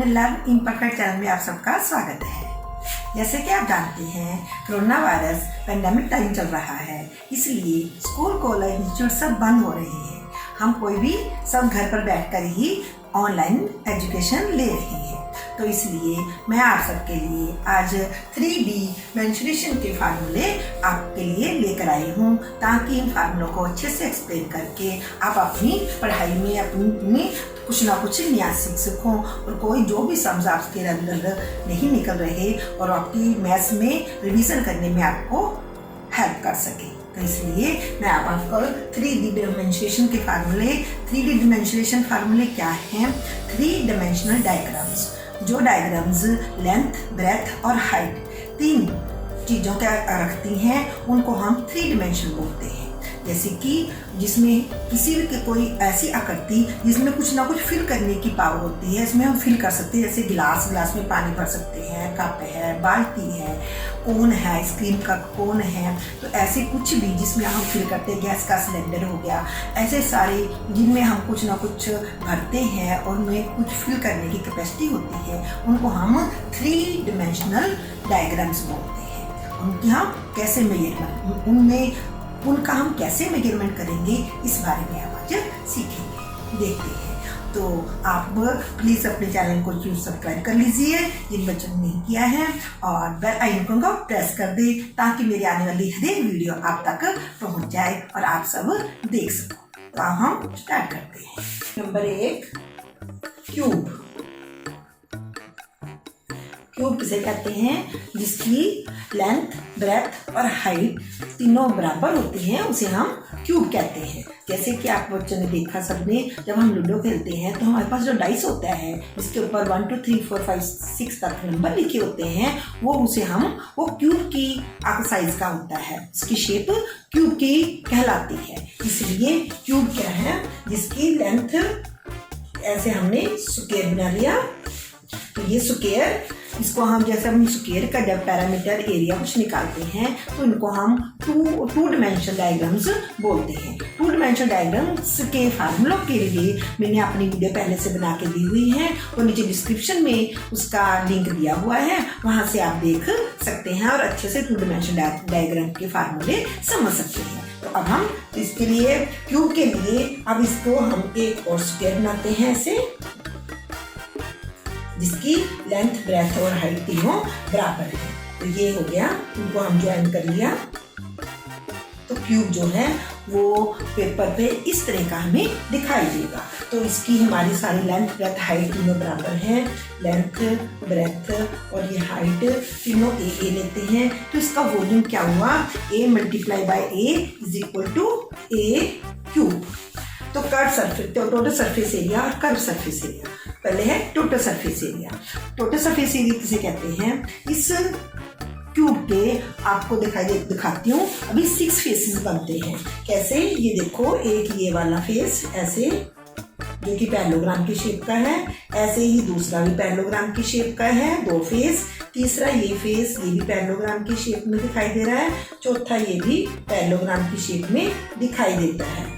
Learn imperfect channel में आप सबका स्वागत है। जैसे कि आप जानते हैं, कोरोना वायरस पेंडेमिक टाइम चल रहा है, इसलिए स्कूल, कॉलेज, इंस्टीट्यूट सब बंद हो रहे हैं। हम कोई भी सब घर पर बैठकर ही ऑनलाइन एजुकेशन ले रहे हैं। तो इसलिए मैं आप सबके लिए आज 3D मेंस्ट्रुएशन के फार्मूले आपके लिए लेकर आई हूँ, ताकि इन फार्मूलों को अच्छे से एक्सप्लेन करके आप अपनी पढ़ाई में अपनी कुछ ना कुछ नया सीख सको और कोई जो भी सम्स आपके अंदर नहीं निकल रहे और आपकी मैथ्स में रिवीजन करने में आपको हेल्प कर सके। तो इसलिए मैं आपको 3D डिमेंस्ट्रेशन के फार्मूले 3D डिमेंस्ट्रेशन फार्मूले क्या हैं? 3 डायमेंशनल डायग्राम्स, जो डायग्राम्स लेंथ, ब्रेथ और हाइट 3 चीज़ों का रखती हैं, उनको हम 3 डायमेंशन बोलते हैं। जैसे कि जिसमें किसी भी कोई ऐसी आकृति जिसमें कुछ ना कुछ फिल करने की पावर होती है, इसमें हम फिल कर सकते हैं। जैसे गिलास में पानी भर सकते हैं, कप है, बाल्टी है, कोन है, आइसक्रीम का कोन है। तो ऐसे कुछ भी जिसमें हम फिल करते हैं, गैस का सिलेंडर हो गया, ऐसे सारे जिनमें हम कुछ ना कुछ भरते हैं और उनमें कुछ फिल करने की कैपेसिटी होती है, उनको हम 3 डायमेंशनल डायग्राम्स बोलते हैं। उनकी हम कैसे उनका हम कैसे मेजरमेंट करेंगे, इस बारे में हम आज सीखेंगे, देखते हैं। तो आप प्लीज़ अपने चैनल को जरूर सब्सक्राइब कर लीजिए जिन बच्चों ने नहीं किया है, और बेल आइकन को प्रेस कर दे ताकि मेरी आने वाली हर एक वीडियो आप तक पहुंच जाए और आप सब देख सको। तो अब हम स्टार्ट करते हैं। Number 1, cube. क्यूब किसे कहते हैं? जिसकी लेंथ, ब्रेथ और हाइट तीनों बराबर होती हैं, उसे हम क्यूब कहते हैं। जैसे कि आप बच्चों ने देखा सबने, जब हम लूडो खेलते हैं तो हमारे पास जो डाइस होता है, इसके ऊपर 1 2 3 4 5 6 तक नंबर लिखे होते हैं, वो क्यूब की साइज का होता है, उसकी शेप क्यूब की कहलाती है। इसलिए क्यूब क्या है? जिसकी लेंथ ऐसे हमने स्क्वायर बना लिया। तो ये स्क्वायर, इसको हम जैसे हम स्क्वायर का जब पैरामीटर एरिया कुछ निकालते हैं तो इनको हम 2 डायमेंशनल डायग्राम्स बोलते हैं। 2 डायमेंशनल डायग्राम्स के फार्मूलों के लिए मैंने अपनी वीडियो पहले से बना के दी हुई है, और नीचे डिस्क्रिप्शन में उसका लिंक दिया हुआ है, वहाँ से आप देख सकते हैं और अच्छे से 2 डायमेंशनल डायग्राम के फार्मूले समझ सकते हैं। तो अब हम इसके लिए क्यूब के लिए अब इसको हम एक और स्क्वायर बनाते हैं ऐसे, जिसकी लेंथ, ब्रेथ और हाइट तीनों बराबर है। तो ये हो गया, इनको हम ज्वाइन कर लिया। तो क्यूब जो है वो पेपर पे इस तरह का हमें दिखाई देगा। तो इसकी हमारी सारी लेंथ, ब्रेथ, हाइट तीनों बराबर हैं। लेंथ, ब्रेथ और ये हाइट तीनों ए लेते हैं। तो इसका वॉल्यूम क्या हुआ? A × A = A cube. तो कर्व सरफेस, तो टोटल सरफेस एरिया और कर्व सरफेस एरिया। पहले है total surface area. Total surface area किसे कहते हैं? इस क्यूब के आपको दिखाती हूँ। अभी 6 फेसेस बनते हैं। कैसे? ये देखो, एक ये वाला फेस ऐसे, जो कि पैरेललोग्राम की शेप का है। ऐसे ही दूसरा भी पैरेललोग्राम की शेप का है, 2 फेस। तीसरा ये फेस, ये भी पैरेललोग्राम की शेप में दिखाई दे रहा है। चौथा ये भी पैरेललोग्राम की शेप में दिखाई देता है।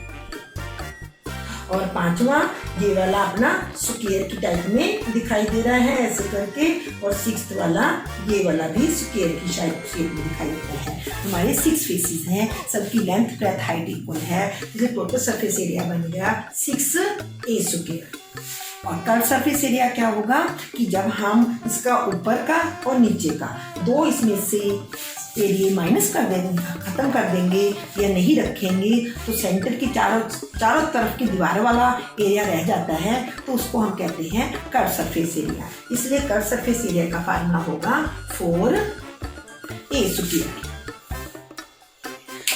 और 5वां ये वाला अपना स्क्वायर की टाइप में दिखाई दे रहा है ऐसे करके। और 6th वाला, ये वाला भी स्क्वायर की शेप में दिखाई देता है। हमारे 6 फेसेस हैं, सबकी लेंथ, ब्रेथ, हाइट इक्वल है। इसे टोटल सरफेस एरिया बन गया 6A²। और कर्व सरफेस एरिया क्या होगा कि जब हम इसका ऊपर का और नीचे का 2 इसमें से एरिया माइनस कर देंगे, खत्म कर देंगे या नहीं रखेंगे, तो सेंटर की चारों तरफ की दीवार वाला एरिया रह जाता है, तो उसको हम कहते हैं कर्व सरफेस एरिया। इसलिए कर्व सरफेस एरिया का फार्मूला होगा 4A²।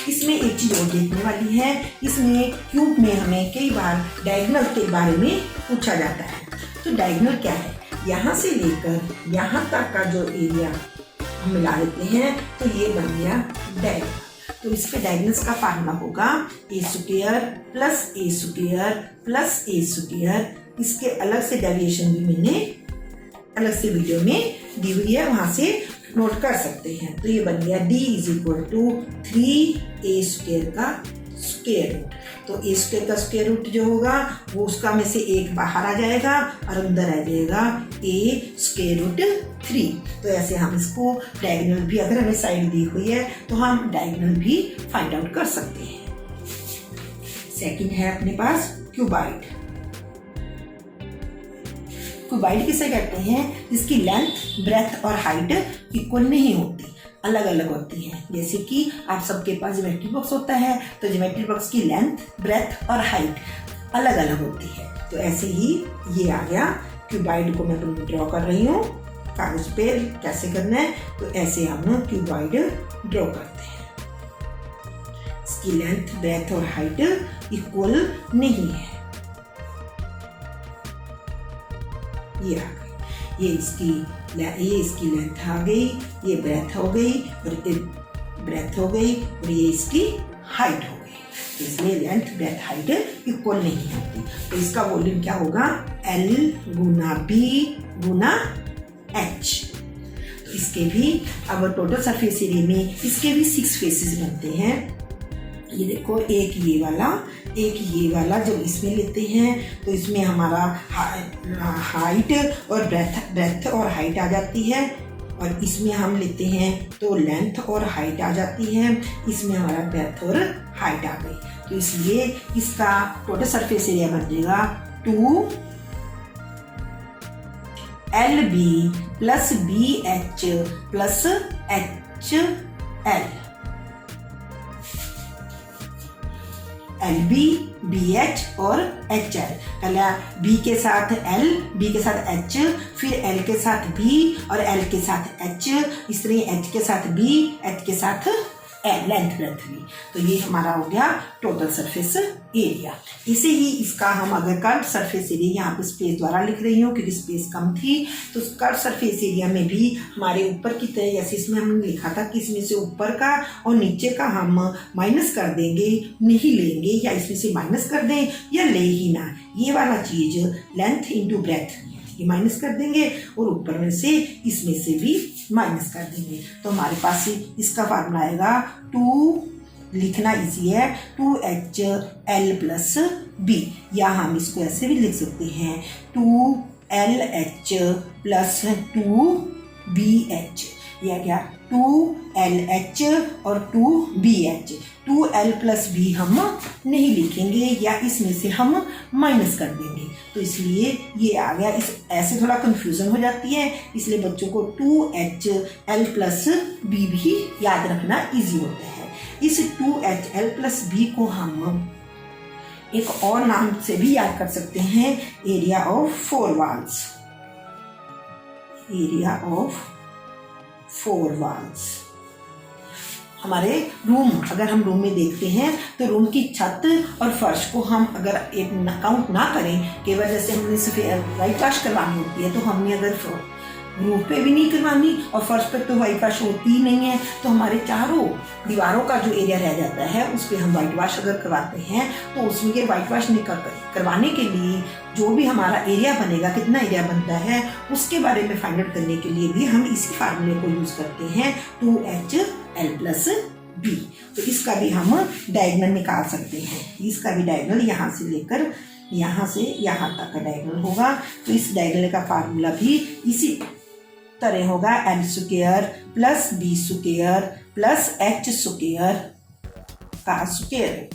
इसमें एक चीज और देखने वाली है, इसमें क्यूब में हमें कई बार डायगोनल के बारे में पूछा जाता है। तो डायगोनल क्या है? यहाँ से लेकर यहाँ तक का जो एरिया हम मिला देते हैं, तो ये बन गया डायगोनल। तो इसके डायगोनल्स का फार्मूला होगा A² + A² + A²। इसके अलग से डेविएशन भी मैंने अलग से वीडियो में दी हुई है, वहाँ से नोट कर सकते हैं। तो ये बन गया D = 3A² का स्क्वायर रूट। तो ए स्क्वायर का स्क्वायर रूट जो होगा वो उसका में से एक बाहर आ जाएगा और अंदर आ जाएगा ए स्क्वायर रूट 3। तो ऐसे हम इसको डायगोनल भी, अगर हमें साइड दी हुई है तो हम डायगोनल भी फाइंड आउट कर सकते हैं। सेकंड है अपने पास क्यूबाइड। क्यूबाइड किसे कहते हैं? जिसकी लेंथ, ब्रेथ और हाइट इक्वल नहीं होती, अलग अलग होती है। जैसे कि आप सबके पास ज्योमेट्री बॉक्स होता है, तो ज्योमेट्री बॉक्स की लेंथ, ब्रेथ और हाइट अलग अलग होती है। तो ऐसे ही ये आ गया। क्यूबाइड को मैं ड्रॉ कर रही हूँ कागज पे। कैसे करना है? तो ऐसे हम क्यूबाइड ड्रॉ करते हैं। इसकी लेंथ, ब्रेथ और हाइट इक्वल नहीं है। ये आ गई, ये इसकी लेंथ आ गई, ये ब्रेथ हो गई और ब्रेथ हो गई और ये इसकी हाइट हो गई। इसलिए लेंथ, ब्रेथ, हाइट इक्वल नहीं होती। तो इसका वॉल्यूम क्या होगा? L गुना B गुना H। तो इसके भी अब टोटल सरफेस एरिया में इसके भी 6 फेसेस बनते हैं। ये देखो, एक ये वाला जब इसमें लेते हैं तो इसमें हमारा हाइट और ब्रेथ और हाइट आ जाती है, और इसमें हम लेते हैं तो लेंथ और हाइट आ जाती है। इसमें हमारा ब्रेथ और हाइट आ गई। तो इसलिए इसका टोटल सरफेस एरिया बन जाएगा 2LB plus BH plus HL। LB, BH और HL। पहले B के साथ L, B के साथ H, फिर L के साथ B और L के साथ H, इस तरह H के साथ B, H के साथ L, लेंथ ब्रेथ भी। तो ये हमारा हो गया टोटल सरफेस एरिया। इसे ही इसका हम अगर कर्व सरफेस एरिया यहाँ पे स्पेस द्वारा लिख रही हूँ क्योंकि स्पेस कम थी, तो कर्व सरफेस एरिया में भी हमारे ऊपर की तरह, जैसे इसमें हमने लिखा था कि इसमें से ऊपर का और नीचे का हम माइनस कर देंगे, नहीं लेंगे, या इसमें से माइनस कर दें या ले ही ना। ये वाला चीज लेंथ इंटू ब्रेथ, ये माइनस कर देंगे और ऊपर में से इसमें से भी माइनस कर देंगे। तो हमारे पास इसका फार्मूला आएगा 2, लिखना इजी है, 2HL प्लस B, या हम इसको ऐसे भी लिख सकते हैं 2LH प्लस 2BH। यह क्या? 2LH और 2BH। 2L प्लस B हम नहीं लिखेंगे या इसमें से हम माइनस कर देंगे। तो इसलिए ये आ गया। इस ऐसे थोड़ा कंफ्यूजन हो जाती है, इसलिए बच्चों को 2HL प्लस B भी याद रखना इजी होता है। इस 2HL प्लस B को हम एक और नाम से भी याद कर सकते हैं, area of 4 walls. Area of 4 walls. हमारे रूम, अगर हम रूम में देखते हैं तो रूम की छत और फर्श को हम अगर एक काउंट ना करें, केवल जैसे हमने सफेद वाइट वॉश करवानी होती है, तो हमने अगर रूफ पे भी नहीं करवानी और फर्श पे तो वाइट वॉश होती ही नहीं है, तो हमारे चारों दीवारों का जो एरिया रह जाता है उस पर हम वाइट वॉश अगर करवाते हैं, तो उसमें ये वाइट वॉश करवाने के लिए जो भी हमारा एरिया बनेगा, कितना एरिया बनता है, उसके बारे में फाइंड आउट करने के लिए भी हम इसी फार्मूले को यूज करते हैं 2HL प्लस B। तो इसका भी हम डायगोनल निकाल सकते हैं। इसका भी डायगोनल यहाँ से लेकर यहाँ से यहाँ तक का डायगोनल होगा। तो इस डायगोनल का फार्मूला भी इसी तरह होगा, L square plus B square plus H square का स्क्वायर।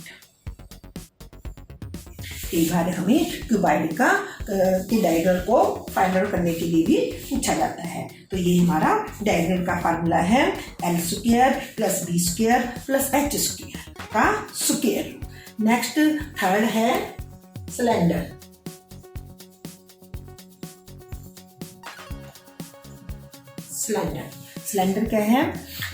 कई बार हमें क्यूबाइड का डायगोनल को फाइंड आउट करने के लिए भी पूछा जाता है। तो ये हमारा डायगोनल का फार्मूला है, L square plus B square plus H square का स्क्वायर। नेक्स्ट थर्ड है सिलेंडर। सिलेंडर क्या है?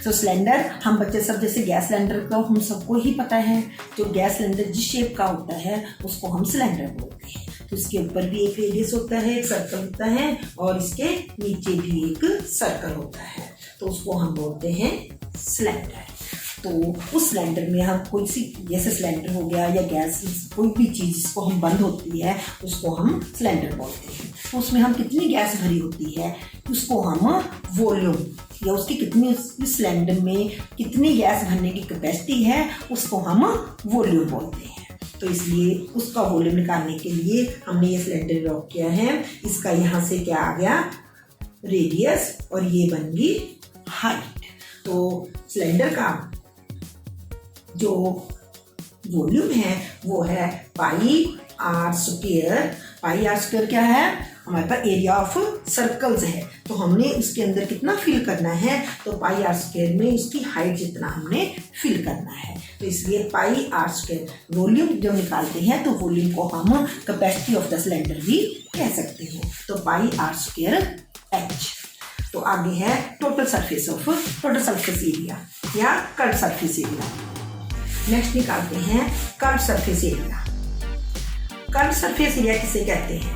तो सिलेंडर, हम बच्चे सब जैसे गैस सिलेंडर का हम सबको ही पता है, जो गैस सिलेंडर जिस शेप का होता है उसको हम सिलेंडर बोलते हैं। तो इसके ऊपर भी एक रेडियस होता है, एक सर्कल होता है, और इसके नीचे भी एक सर्कल होता है, तो उसको हम बोलते हैं सिलेंडर। तो उस सिलेंडर में हम कोई सी, जैसे सिलेंडर हो गया या गैस, कोई भी चीज़ जिसको हम बंद होती है उसको हम सिलेंडर बोलते हैं। तो उसमें हम कितनी गैस भरी होती है उसको हम वॉल्यूम, या उसकी कितनी, उस सिलेंडर में कितनी गैस भरने की कैपेसिटी है उसको हम वॉल्यूम बोलते हैं। तो इसलिए उसका वॉल्यूम निकालने के लिए हमने ये सिलेंडर ड्रॉ किया है। इसका यहाँ से क्या आ गया, रेडियस, और ये बन गई हाइट। तो सिलेंडर का जो वॉल्यूम है वो है pi r square. Pi r square क्या है, हमारे पास एरिया ऑफ सर्कल्स है, तो हमने उसके अंदर कितना फिल करना है, तो पाई आर स्क्वायर में उसकी हाइट जितना हमने फिल करना है। तो इसलिए पाई आर स्क्वायर वॉल्यूम जब निकालते हैं तो वॉल्यूम को हम कैपेसिटी ऑफ द सिलेंडर भी कह सकते हैं। तो पाई आर स्क्वायर एच। तो आगे है टोटल सरफेस एरिया या कर्व सरफेस एरिया। नेक्स्ट निकालते हैं curve surface area. Curve surface area किसे कहते हैं,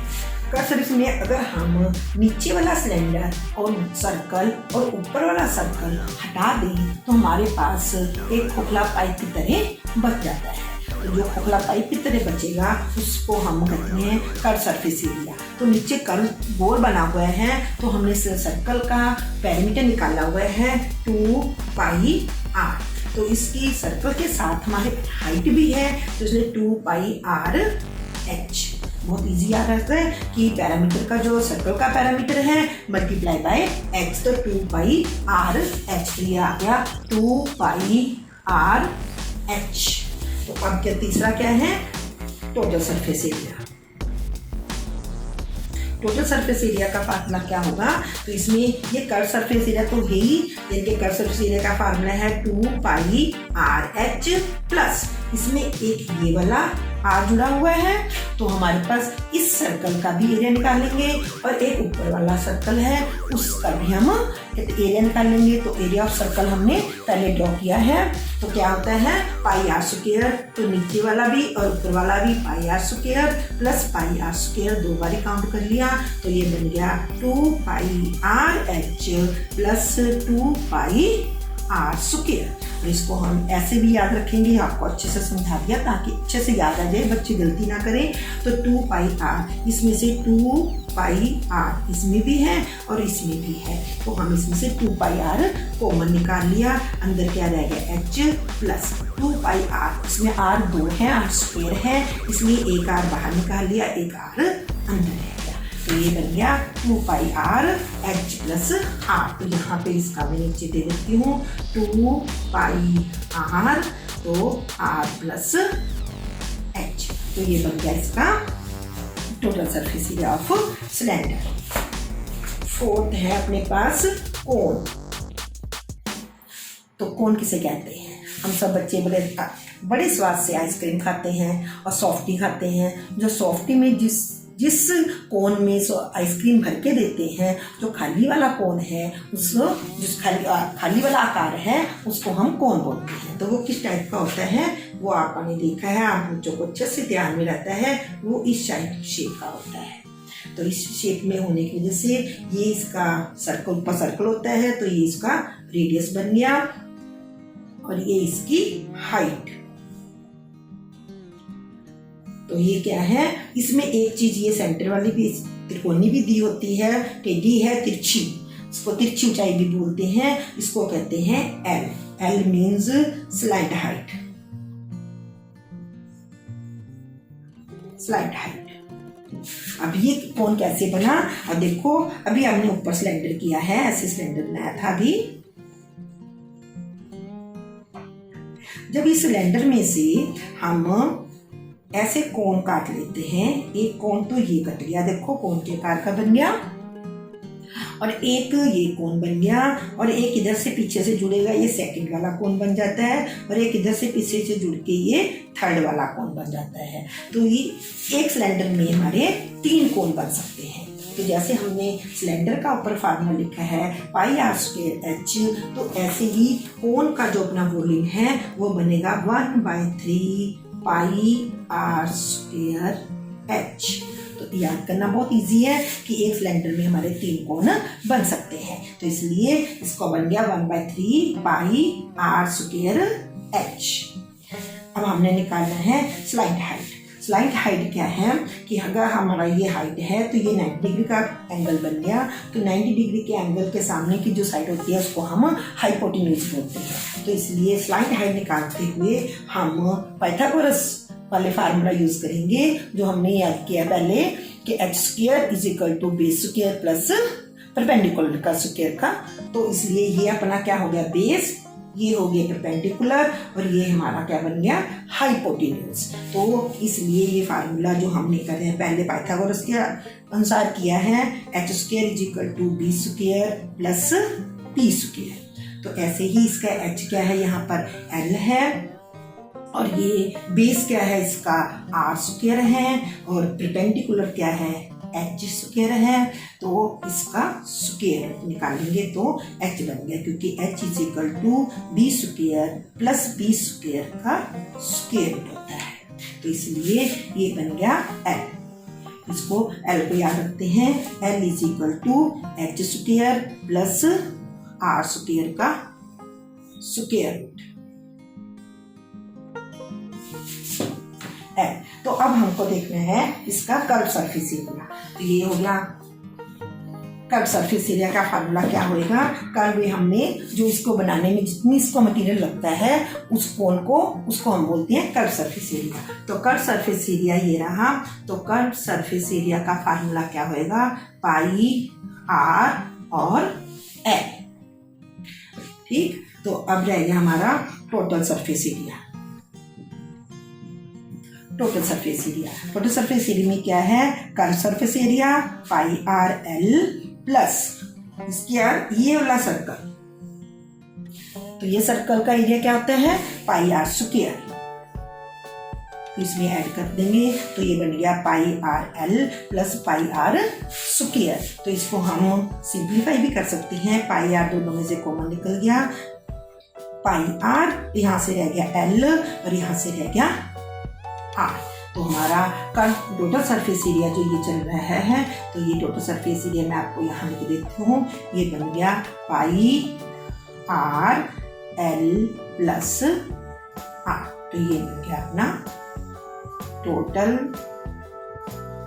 कर्व सरफेस में अगर हम नीचे वाला सिलेंडर और सर्कल और ऊपर वाला सर्कल हटा दें तो हमारे पास एक खोखला पाइप की तरह बच जाता है। तो जो खोखला पाइप की तरह बचेगा उसको हम कहते हैं कर्व सरफेस एरिया। तो नीचे कर्व गोल बना हुआ है, तो हमने सर्कल का पेरीमीटर निकाला हुआ है 2 पाई आर। तो इसकी सर्कल के साथ हमारे हाइट भी है, तो इसलिए 2 पाई आर एच। बहुत इजी आ रहा है कि पैरामीटर का जो सर्कल का पैरामीटर है मल्टीप्लाई बाय एक्स, तो 2 पाई आर एच। ये आ गया 2 पाई आर एच। तो अब क्या तीसरा क्या है, total surface area. Total surface area का फार्मूला क्या होगा, तो इसमें ये कर्व सरफेस एरिया तो है ही, इनके कर्व सरफेस एरिया का फार्मूला है 2 पाई आर एच प्लस इसमें एक ये वाला आर जुड़ा हुआ है, तो हमारे पास इस सर्कल का भी एरिया निकालेंगे और एक ऊपर वाला सर्कल है उसका भी हम एरिया निकालेंगे। तो एरिया ऑफ सर्कल हमने पहले ड्रॉ किया है, तो क्या होता है पाई आर स्क्वायर, तो नीचे वाला भी और ऊपर वाला भी pi r square plus pi r square, 2 बार काउंट कर लिया, तो ये बन गया 2 pi r h plus 2 pi r square. और इसको हम ऐसे भी याद रखेंगे, आपको अच्छे से समझा दिया ताकि अच्छे से याद आ जाए, बच्चे गलती ना करें। तो 2 पाई आर, इसमें से 2 पाई आर इसमें भी है और इसमें भी है, तो हम इसमें से 2 पाई आर कॉमन निकाल लिया, अंदर क्या रह गया एच प्लस 2 पाई आर। इसमें आर 2 है, आर स्क्वायर है, इसलिए एक आर बाहर निकाल लिया, एक आर अंदर है। तो ये बन गया 2 pi r h plus are. तो यहाँ पे इसका मैं नीचे दे देती हूँ 2 पाई आर, तो आर प्लस एच। तो ये बन गया इसका total surface area of cylinder. Fourth है अपने पास कोन। तो कोन किसे कहते हैं, हम सब बच्चे बड़े स्वाद से आइसक्रीम खाते हैं और सॉफ्टी खाते हैं। जो सॉफ्टी में जिस कोन में आइसक्रीम भर के देते हैं, जो खाली वाला कोन है उसको, जिस खाली वाला आकार है उसको हम कोन बोलते हैं। तो वो किस टाइप का होता है वो आपने देखा है, आप बच्चों को अच्छे से ध्यान में रहता है, वो इस शेप का होता है। तो इस शेप में होने की वजह से ये इसका सर्कल, ऊपर सर्कल होता है, तो ये इसका रेडियस बन गया और ये इसकी हाइट। तो ये क्या है, इसमें एक चीज ये सेंटर वाली भी त्रिकोणी भी दी होती है, टेढ़ी है, तिरछी, इसको तिरछी ऊंचाई भी बोलते हैं, इसको कहते हैं L. L means slide height. Slide height. अब ये कोन कैसे बना, अब देखो, अभी हमने ऊपर सिलेंडर किया है, ऐसे सिलेंडर बनाया था अभी। जब इस सिलेंडर में से हम ऐसे कोन काट लेते हैं, एक कोन तो ये कट गया, देखो कोन के आकार का बन गया, और एक ये कोन बन गया, और एक इधर से पीछे से जुड़ेगा, ये सेकंड वाला कोन बन जाता है, और एक इधर से पीछे से जुड़ के ये थर्ड वाला कोन बन जाता है। तो ये एक सिलेंडर में हमारे 3 कोन बन सकते हैं। तो जैसे हमने सिलेंडर का ऊपर फार्मूला लिखा है पाई आर स्क्वायर एच, तो ऐसे ही कोन का जो अपना वॉल्यूम है वो बनेगा 1/3 पाई आर स्क्वायर एच। तो याद करना बहुत इजी है कि एक सिलेंडर में हमारे 3 कोन बन सकते हैं, तो इसलिए इसको बन गया 1/3 पाई आर स्क्वायर एच। अब हमने निकालना है स्लाइड हाइट। स्लाइड हाइट क्या है कि अगर हमारा ये हाइट है तो ये 90 डिग्री का एंगल बन गया, तो 90 डिग्री के एंगल के सामने की जो साइड होती है उसको हम हाइपोटेन्यूज बोलते हैं। तो इसलिए स्लाइड हाइट निकालते हुए हम पाइथागोरस वाले फार्मूला यूज करेंगे जो हमने याद किया पहले कि H square is equal to base square plus perpendicular का स्क्वायर का। तो इसलिए ये अपना क्या हो गया बेस, ये हो गया परपेंडिकुलर और ये हमारा क्या बन गया हाइपोटेन्यूज। तो इसलिए ये फार्मूला जो हमने करे हैं पहले पाइथागोरस के अनुसार किया है, H square is equal to B square plus P square. तो ऐसे ही इसका एच क्या है यहाँ पर एल है और ये बेस क्या है इसका आर स्क्वायर है और परपेंडिकुलर क्या है एच स्क्वायर है। तो इसका स्क्वायर निकालेंगे तो एच बन गया क्योंकि H is equal to B square plus B square का स्क्वायर रूट होता है। तो इसलिए ये बन गया एल। इसको एल को याद रखते हैं, L is equal to H square plus are square का स्क्वायर रूट है। तो अब हमको देखना है इसका कर्व सरफेस एरिया। तो ये हो गया कर्व सरफेस एरिया का फार्मूला क्या होएगा, कर्व हमने जो इसको बनाने में जितनी इसको मटेरियल लगता है उस कोण को उसको हम बोलते हैं कर्व सरफेस एरिया। तो कर्व सरफेस एरिया ये रहा। तो कर्व सरफेस एरिया का फार्मूला क्या होएगा, पाई आर और एल। ठीक, तो अब रहेगा हमारा total surface area. Total surface area, total surface area में क्या है curve surface area pi r L plus इसके ये वाला सर्कल। तो ये सर्कल का एरिया क्या होता है पाई आर स्क्वायर। तो इसमें ऐड कर देंगे तो ये बन गया pi r L plus pi r square. तो इसको हम सिंप्लीफाई भी कर सकते हैं, पाई आर दोनों में से कॉमन निकल गया, पाई आर यहाँ से रह गया एल और यहाँ से रह गया आर। तो हमारा कर्व टोटल सरफेस एरिया जो ये चल रहा है, तो ये टोटल सरफेस एरिया मैं आपको यहाँ लिख देती हूँ, ये बन गया pi r L plus are. तो ये बन गया अपना total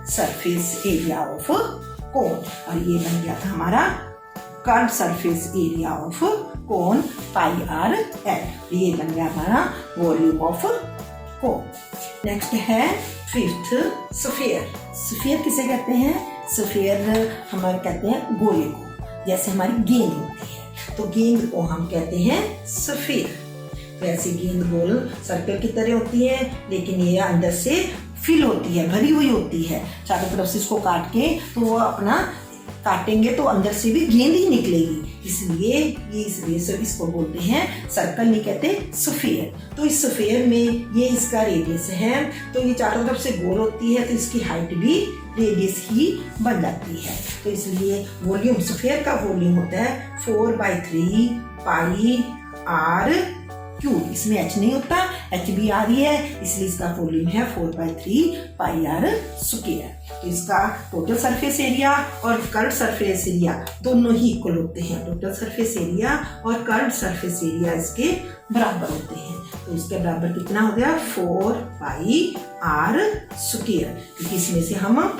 surface area of cone और ये बन गया था हमारा curve surface area of cone pi r L. ये बन गया हमारा वॉल्यूम ऑफ कोन। नेक्स्ट है फिफ्थ स्फीयर। स्फीयर किसे कहते हैं, स्फीयर हमारे कहते हैं गोले को, जैसे हमारी गेंद होती है तो गेंद को हम कहते हैं स्फीयर। वैसे गेंद गोल सर्कल की तरह होती है लेकिन ये अंदर से फिल होती है, भरी हुई होती है। चारों तरफ से इसको काट के तो वो अपना काटेंगे तो अंदर से भी गेंद ही निकलेगी, इसलिए ये इसलिए इसको बोलते हैं सर्कल नहीं कहते स्फीयर। तो इस स्फीयर में ये इसका रेडियस है, तो ये चारों तरफ से गोल होती है तो इसकी हाइट भी रेडियस ही बन जाती है। तो इसलिए वॉल्यूम स्फीयर का वॉल्यूम होता है 4/3 पाई आर क्यूब। इसमें एच नहीं होता, एच भी आ रही है इसलिए इसका वॉल्यूम है 4/3 पाई आर स्क्वायर। तो इसका टोटल सरफेस एरिया और कर्व सरफेस एरिया दोनों ही इक्वल होते हैं। टोटल सरफेस एरिया और कर्व सरफेस एरिया इसके बराबर होते हैं। तो इसके बराबर कितना हो गया 4 पाई आर स्क्वायर, क्योंकि इसमें से हम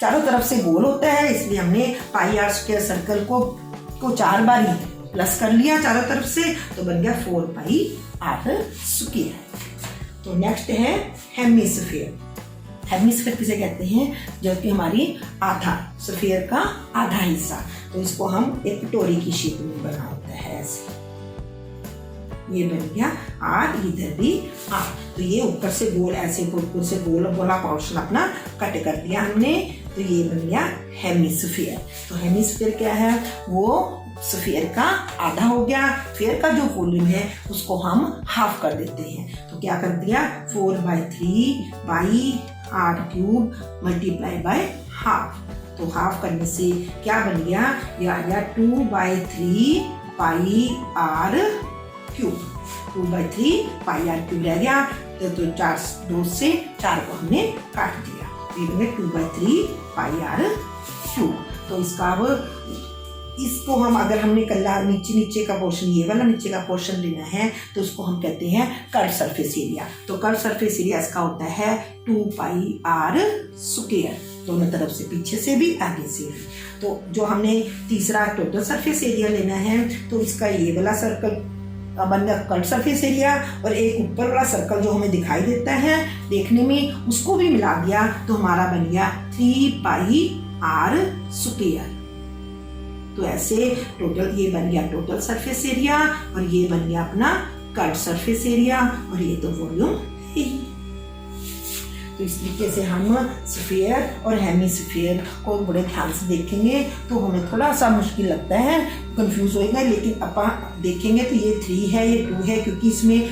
चारों तरफ से गोल होता है इसलिए हमने पाई आर स्क्वायर सर्कल को 4 बार ही प्लस कर लिया चारों तरफ से, तो बन गया 4 पाई आर स्क्वायर। तो नेक्स्ट है हेमिस्फीयर। हेमिस्फीयर किसे कहते हैं, जो कि हमारी आधा स्फीयर का आधा हिस्सा। तो इसको हम एक कटोरी की शेप में बना होता है ऐसे, ये बन गया आर, इधर भी आर। तो ये ऊपर से गोल ऐसे ऊपर से गोल गोला पोर्शन अपना कट कर दिया हमने, तो ये बन गया हेमिस्फीयर। तो हेमिस्फीयर क्या है, वो स्फीयर का आधा हो गया, स्फीयर का जो वॉल्यूम है उसको हम हाफ कर देते हैं। तो क्या कर दिया 4/3 by r cube multiply by half. तो हाफ करने से क्या बन गया, ये आ गया 2/3 pi r cube. 2/3 pi r cube रह गया, तो 2 से 4 को हमने काट दिया, ये बन गया 2/3 पाई आर क्यूब। तो इसका अब इसको हम अगर हमने कल्ला नीचे का पोर्शन, ये वाला नीचे का पोर्शन लेना है तो उसको हम कहते हैं कर्व सरफेस एरिया। तो कर्व सरफेस एरिया इसका होता है 2 पाई आर स्क्वायर, दोनों तरफ से, पीछे से भी आगे से भी। तो जो हमने तीसरा टोटल सरफेस एरिया लेना है तो इसका ये वाला सर्कल बन गया कट सरफेस एरिया, और एक ऊपर वाला सर्कल जो हमें दिखाई देता है देखने में, उसको भी मिला दिया तो हमारा बन गया 3πr²। तो ऐसे टोटल ये बन गया टोटल सरफेस एरिया, और ये बन गया अपना कट सरफेस एरिया, और ये तो वॉल्यूम है। तो इस तरीके से हम स्फीयर और हेमिस्फीयर को बड़े ध्यान से देखेंगे तो हमें थोड़ा सा मुश्किल लगता है, कंफ्यूज होएगा, लेकिन अपन देखेंगे तो ये 3 है, ये 2 है, क्योंकि इसमें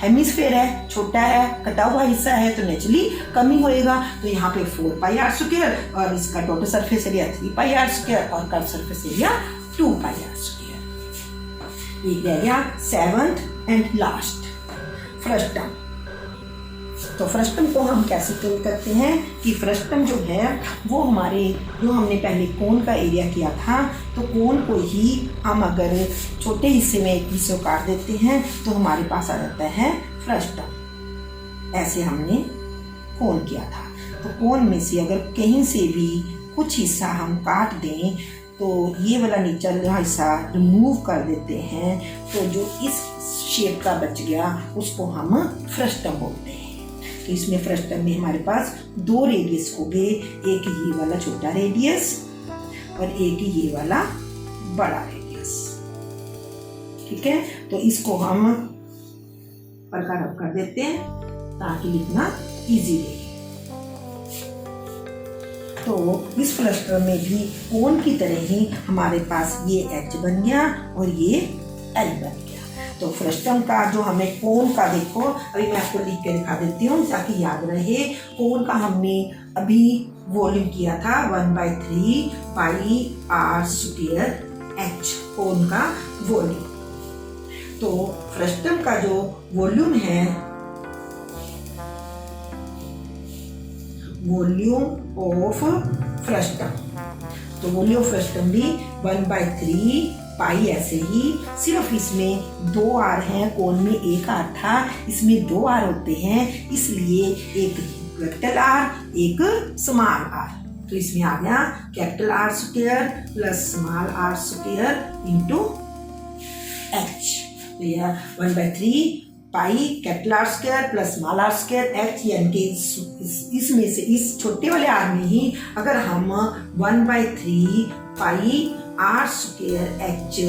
हेमिस्फीयर है, छोटा है, कटा हुआ हिस्सा है, तो नेचुरली कम ही होएगा। तो यहाँ पे 4πr² और इसका टोटल सरफेस एरिया 3πr² और कट सरफेस एरिया 2πr²। ये रह गया 7th एंड लास्ट फ्रस्टम। तो फ्रस्टम को हम कैसे प्रिंट करते हैं कि फ्रस्टम जो है वो हमारे जो हमने पहले कोन का एरिया किया था, तो कोन को ही हम अगर छोटे हिस्से में एक हिस्से काट देते हैं तो हमारे पास आ जाता है फ्रस्टम। ऐसे हमने कोन किया था, तो कोन में से अगर कहीं से भी कुछ हिस्सा हम काट दें तो ये वाला नीचे वाला हिस्सा रिमूव कर देते हैं, तो जो इस शेप का बच गया उसको हम फ्रस्टम बोलते हैं। तो इसमें फ्रस्टम में हमारे पास 2 रेडियस हो गए, एक ये वाला छोटा रेडियस और एक ये वाला बड़ा रेडियस। ठीक है, तो इसको हम परका रब कर देते हैं ताकि लिखना इजी रहे। तो इस फ्रस्टम में भी कोन की तरह ही हमारे पास ये एच बन गया और ये एल बन गया। तो फ्रस्टम का जो हमें कोन का देखो, अभी मैं आपको लिख के दिखा देती हूँ ताकि याद रहे। कोन का हमने अभी वॉल्यूम किया था 1/3πr²h, कोन का वॉल्यूम। तो फ्रस्टम का जो वॉल्यूम है, वॉल्यूम ऑफ फ्रस्टम, तो वॉल्यूम ऑफ फ्रस्टम भी 1/3π ऐसे ही, सिर्फ इसमें 2 आर हैं, कोन में 1 आर था, इसमें 2 आर होते हैं, इसलिए एक कैपिटल आर एक स्मॉल आर। तो इसमें आ गया capital R² plus small R² into h. तो यह 1/3π capital R² plus small R² H, यानी कि इसमें से इस छोटे वाले आर में ही अगर हम 1/3πr²h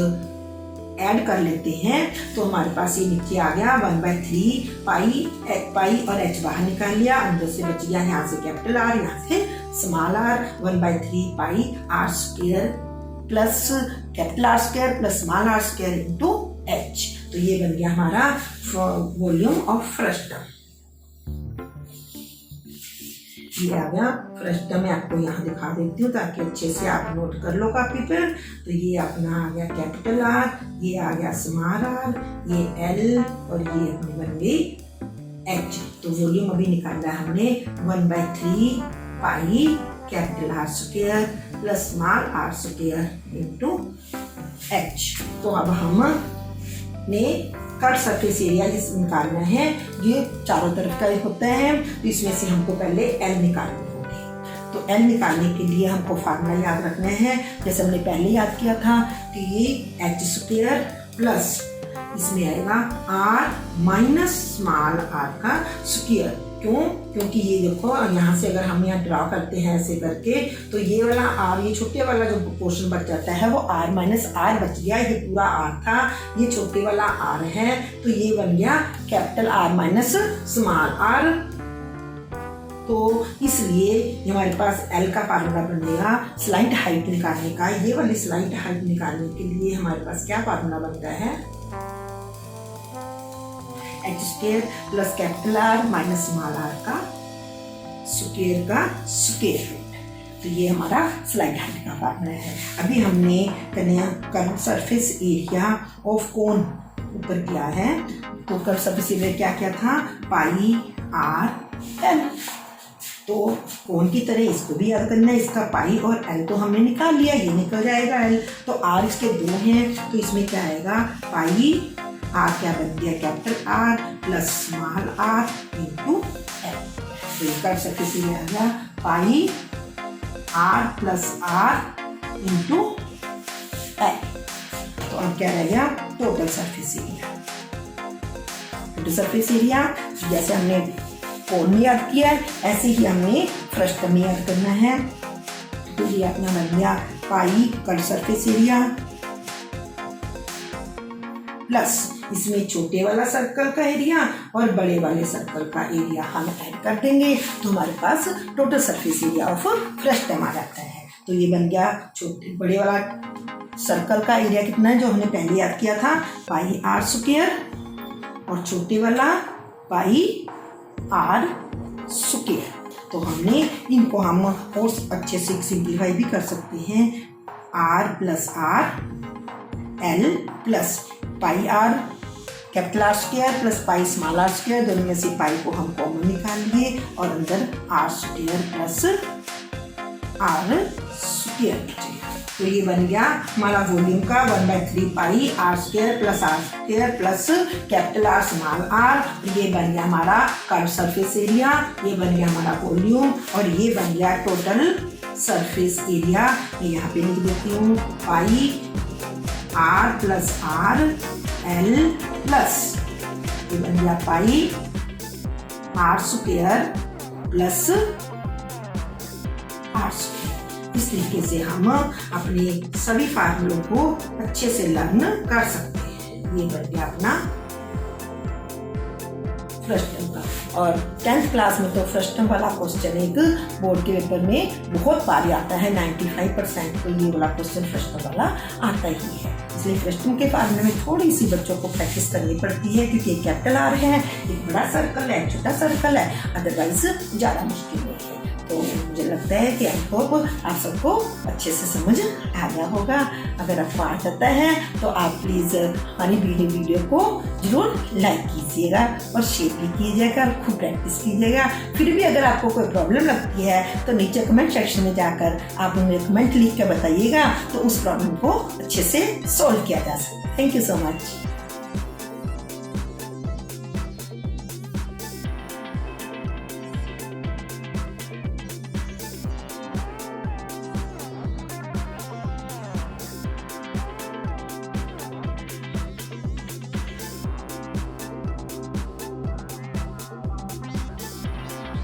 ऐड कर लेते हैं तो हमारे पास ये नीचे आ गया 1/3π और h बाहर निकाल लिया, अंदर से बच गया यहाँ से कैपिटल R, यहाँ से small r, 1/3πr² plus capital R² plus small R² into h। तो ये बन गया हमारा वॉल्यूम ऑफ फ्रस्टम। ये आ गया फ्रस्टम, मैं आपको यहाँ दिखा देती हूँ ताकि अच्छे से आप नोट कर लो कॉपी पर। तो ये अपना आ गया कैपिटल आर, ये आ गया स्मॉल आर, ये एल और ये अपनी बन गई एच। तो वॉल्यूम अभी निकाला हमने 1/3π capital R² plus small R² into h. तो अब हमने कट सरफेस एरिया निकालना है, ये चारों तरफ का होता है, तो इसमें से हमको पहले एल निकालनी होगी। तो एल निकालने के लिए हमको फार्मूला याद रखना है, जैसे हमने पहले याद किया था कि ये h² प्लस इसमें आएगा r माइनस स्मॉल r का स्क्वायर। क्यों? क्योंकि ये देखो यहाँ से अगर हम यहाँ ड्रा करते हैं ऐसे करके, तो ये वाला r, ये छोटे वाला जो पोर्शन बच जाता है वो r माइनस r बच गया, ये पूरा r था, ये छोटे वाला r है, तो ये बन गया capital R minus small r। तो इसलिए हमारे पास L का फार्मूला बनेगा स्लाइट हाइट निकालने का। ये वाली स्लाइट हाइट निकालने के लिए हमारे पास क्या फार्मूला बनता है, h² plus capital R minus small r का स्क्वायर रूट। तो ये हमारा स्लाइड हाइट का फार्मूला है। अभी हमने curve surface area of cone ऊपर किया है, तो कर्व सरफेस एरिया क्या क्या था, πr/l। तो कोन की तरह इसको भी याद करना है, इसका पाई और एल तो हमने निकाल लिया, ये निकल जाएगा एल। तो आर इसके 2 हैं, तो इसमें क्या आएगा पाई आर, क्या बन गया capital R plus small r into L. तो ये कर सकते थे आ गया पाई r plus r into L. तो अब क्या रह गया total surface area. Total surface area. जैसे हमने कोण में याद किया है ऐसे ही हमने फ्रस्टम में याद करना है। तो ये अपना बन गया पाई कर्व सरफेस एरिया प्लस इसमें छोटे वाला सर्कल का एरिया और बड़े वाले सर्कल का एरिया हम ऐड कर देंगे तो हमारे पास total surface area of frustum आ जाता है। तो ये बन गया बड़े वाला सर्कल का एरिया कितना है जो हमने पहले याद किया था पाई आर स्क्वायर और छोटे वाला पाई आर स्क्वायर। तो हमने इनको हम और अच्छे से सिंप्लीफाई भी कर सकते हैं। R plus R L plus pi R capital R square plus pi small R square, दोनों में से पाई को हम कॉमन निकाल लिए और अंदर r square plus are square. तो ये बन गया हमारा वॉल्यूम का 1/3 pi r square plus capital r small r. ये बन गया हमारा कर्व सरफेस एरिया, ये बन गया हमारा वॉल्यूम और ये बन गया टोटल सरफेस एरिया। मैं यहाँ पे लिख देती हूँ pi r plus R L plus ये बन गया pi r square plus are square. इस तरीके से हम अपने सभी फार्मूलों को अच्छे से लर्न कर सकते हैं। ये बन गया अपना फ्रस्टम का। और 10th क्लास में तो फ्रस्टम वाला क्वेश्चन एक बोर्ड के पेपर में बहुत बार आता है, 95% तो ये वाला क्वेश्चन फ्रस्टम वाला आता ही है। इसलिए फ्रस्टम के फार्मूले में थोड़ी सी बच्चों को प्रैक्टिस करनी पड़ती है क्योंकि एक कैपिटल आर है, एक बड़ा सर्कल है, एक छोटा सर्कल है, अदरवाइज ज़्यादा मुश्किल नहीं है। तो मुझे लगता है कि आई होप आप सबको अच्छे से समझ आ गया होगा। अगर आपको आ जाता है तो आप प्लीज़ हमारी वीडियो को जरूर लाइक कीजिएगा और शेयर भी कीजिएगा और खूब प्रैक्टिस कीजिएगा। फिर भी अगर आपको कोई प्रॉब्लम लगती है तो नीचे कमेंट सेक्शन में जाकर आप मुझे कमेंट लिख कर बताइएगा तो उस प्रॉब्लम को अच्छे से सॉल्व किया जा सकता है। Thank you so much.